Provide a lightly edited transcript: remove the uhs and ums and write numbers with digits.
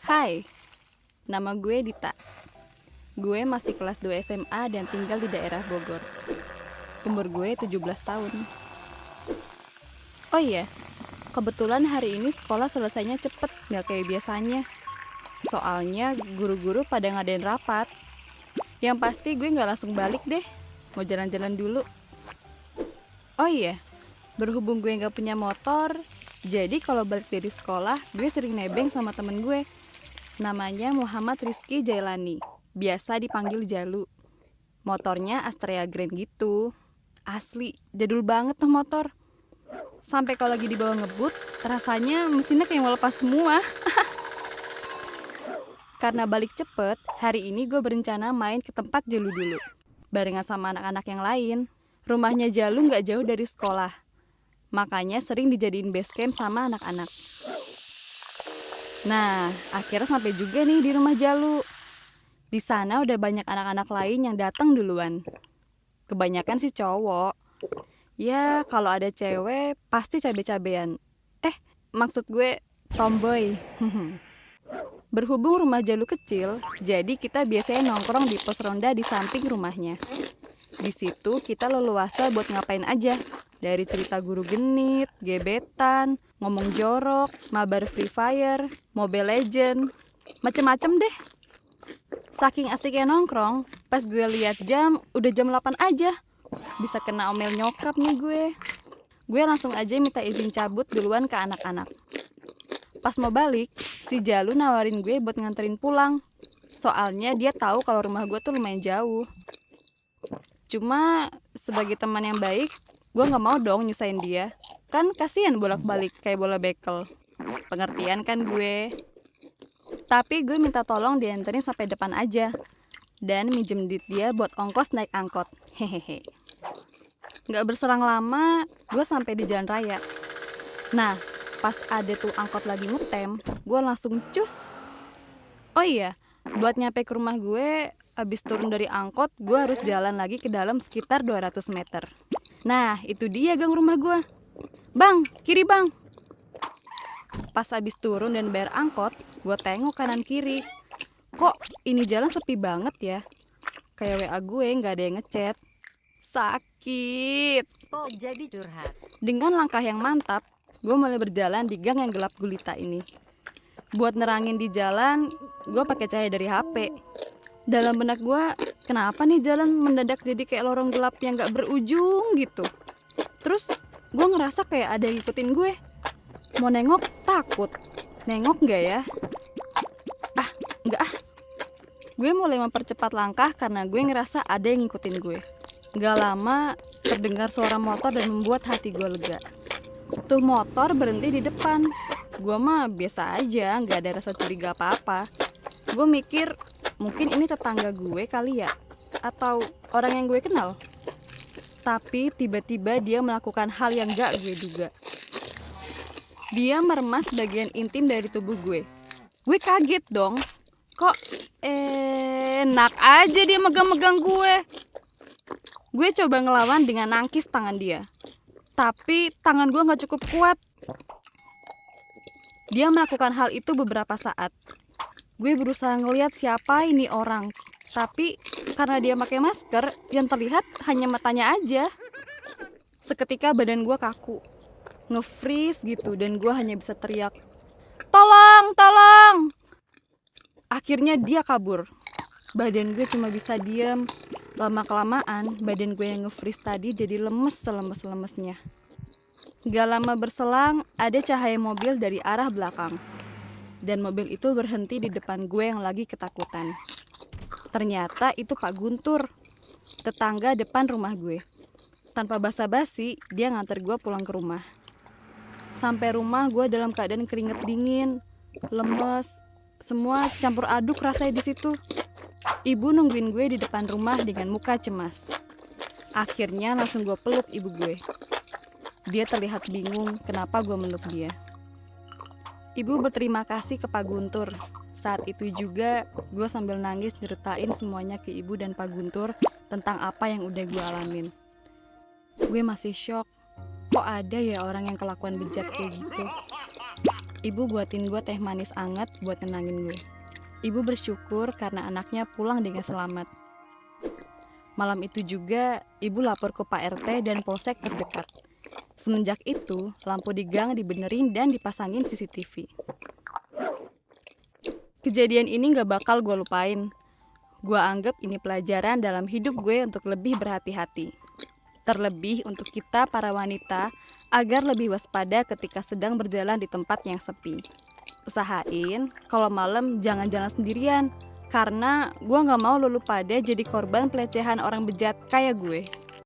Hai, nama gue Dita. Gue masih kelas 2 SMA dan tinggal di daerah Bogor. Umur gue 17 tahun. Oh iya, kebetulan hari ini sekolah selesainya cepet, gak kayak biasanya. Soalnya guru-guru pada ngadain rapat. Yang pasti gue gak langsung balik deh, mau jalan-jalan dulu. Oh iya, berhubung gue gak punya motor, jadi kalau balik dari sekolah, gue sering nebeng sama temen gue. Namanya Muhammad Rizky Jailani, biasa dipanggil Jalu. Motornya Astrea Grand gitu. Asli, jadul banget tuh motor. Sampai kalau lagi dibawa ngebut, rasanya mesinnya kayak mau lepas semua. Karena balik cepet, hari ini gue berencana main ke tempat Jalu dulu. Barengan sama anak-anak yang lain. Rumahnya Jalu gak jauh dari sekolah. Makanya sering dijadiin base camp sama anak-anak. Nah, akhirnya sampai juga nih di rumah Jalu. Di sana udah banyak anak-anak lain yang datang duluan. Kebanyakan sih cowok. Ya, kalau ada cewek pasti cabe-cabean. Maksud gue tomboy. Berhubung rumah Jalu kecil, jadi kita biasanya nongkrong di pos ronda di samping rumahnya. Di situ kita leluasa buat ngapain aja. Dari cerita guru genit, gebetan, ngomong jorok, mabar Free Fire, Mobile Legend, macem-macem deh. Saking asiknya nongkrong, pas gue lihat jam, udah jam 8 aja. Bisa kena omel nyokap nih gue. Gue langsung aja minta izin cabut duluan ke anak-anak. Pas mau balik, si Jalu nawarin gue buat nganterin pulang. Soalnya dia tahu kalau rumah gue tuh lumayan jauh. Cuma sebagai teman yang baik, gue gak mau dong nyusahin dia. Kan kasihan bolak-balik kayak bola bekel. Pengertian kan gue. Tapi gue minta tolong dianterin sampai depan aja. Dan minjem duit dia buat ongkos naik angkot. Hehehe. Gak berselang lama, gue sampai di jalan raya. Nah, pas ada tuh angkot lagi ngetem, gue langsung cus. Oh iya, buat nyampe ke rumah gue, abis turun dari angkot, gue harus jalan lagi ke dalam sekitar 200 meter. Nah, itu dia gang rumah gue. Bang, kiri bang. Pas abis turun dan bayar angkot, gue tengok kanan kiri. Kok ini jalan sepi banget ya? Kayak WA gue gak ada yang ngechat. Sakit. Kok jadi curhat? Dengan langkah yang mantap, gue mulai berjalan di gang yang gelap gulita ini. Buat nerangin di jalan, gue pakai cahaya dari HP. Dalam benak gue, kenapa nih jalan mendadak jadi kayak lorong gelap yang gak berujung gitu. Terus gue ngerasa kayak ada yang ngikutin gue. Mau nengok, takut. Nengok gak ya? Enggak ah. Gue mulai mempercepat langkah karena gue ngerasa ada yang ngikutin gue. Gak lama, terdengar suara motor dan membuat hati gue lega. Tuh motor berhenti di depan. Gue mah biasa aja, gak ada rasa curiga apa-apa. Gue mikir, mungkin ini tetangga gue kali ya, atau orang yang gue kenal. Tapi tiba-tiba dia melakukan hal yang gak gue duga. Dia meremas bagian intim dari tubuh gue. Gue kaget dong. Kok enak aja dia megang-megang gue. Gue coba ngelawan dengan nangkis tangan dia. Tapi tangan gue gak cukup kuat. Dia melakukan hal itu beberapa saat. Gue berusaha ngeliat siapa ini orang. Tapi karena dia pakai masker, yang terlihat hanya matanya aja. Seketika badan gue kaku, nge-freeze gitu, dan gue hanya bisa teriak, "Tolong, tolong!" Akhirnya dia kabur. Badan gue cuma bisa diem. Lama-kelamaan, badan gue yang nge-freeze tadi jadi lemes selemes-lemesnya. Gak lama berselang, ada cahaya mobil dari arah belakang. Dan mobil itu berhenti di depan gue yang lagi ketakutan. Ternyata itu Pak Guntur, tetangga depan rumah gue. Tanpa basa-basi, dia nganter gue pulang ke rumah. Sampai rumah gue dalam keadaan keringet dingin, lemes, semua campur aduk rasanya di situ. Ibu nungguin gue di depan rumah dengan muka cemas. Akhirnya langsung gue peluk ibu gue. Dia terlihat bingung kenapa gue meluk dia. Ibu berterima kasih ke Pak Guntur. Saat itu juga gue sambil nangis ceritain semuanya ke ibu dan Pak Guntur tentang apa yang udah gue alamin. Gue masih shock. Kok ada ya orang yang kelakuan bejat kayak gitu? Ibu buatin gue teh manis anget buat nenangin gue. Ibu bersyukur karena anaknya pulang dengan selamat. Malam itu juga, ibu lapor ke Pak RT dan polsek terdekat. Semenjak itu, lampu di gang dibenerin dan dipasangin CCTV. Kejadian ini gak bakal gue lupain. Gue anggap ini pelajaran dalam hidup gue untuk lebih berhati-hati. Terlebih untuk kita para wanita, agar lebih waspada ketika sedang berjalan di tempat yang sepi. Usahain kalau malam jangan jalan sendirian, karena gue gak mau lu pada jadi korban pelecehan orang bejat kayak gue.